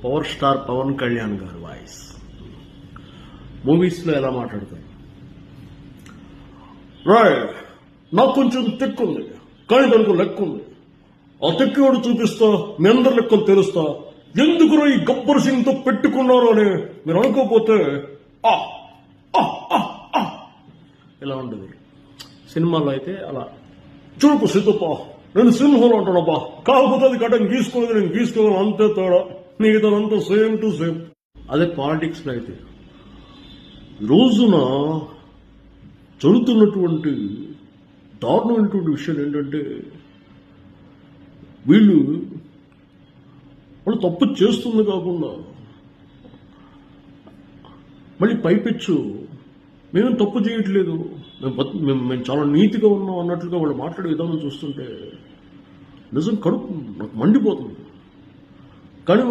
Power star Pawan Kalyan గారు voice. మూవీస్లో ఎలా మాట్లాడతారు? రాయ్, నాకు కొంచెం తెక్కుంది, కానీ దానికి లెక్క ఉంది. ఆ తెక్కేవాడు చూపిస్తా, మీ అందరి లెక్కలు తెలుస్తా. ఎందుకు ఈ గబ్బర్ సింగ్ తో పెట్టుకున్నారో అని మీరు అనుకోపోతే ఇలా ఉంటుంది. సినిమాలో అయితే అలా చూపు సిద్ధప్ప, నేను సింహంలో అంటానబ్బా, కాకపోతే అది కట్టని గీసుకోలేదు, నేను గీసుకోవాలి, అంతే తేడా, మిగతాదంతా సేమ్ టు సేమ్. అదే పాలిటిక్స్ లో అయితే రోజున జరుగుతున్నటువంటి దారుణమైనటువంటి విషయాలు ఏంటంటే, వాళ్ళు తప్పు చేస్తుంది కాకుండా మళ్ళీ పైపెచ్చు మేమేం తప్పు చేయట్లేదు, మేము చాలా నీతిగా ఉన్నాం అన్నట్లుగా వాళ్ళు మాట్లాడే విధానం చూస్తుంటే నిజం కడుపు నాకు మండిపోతుంది. కానీ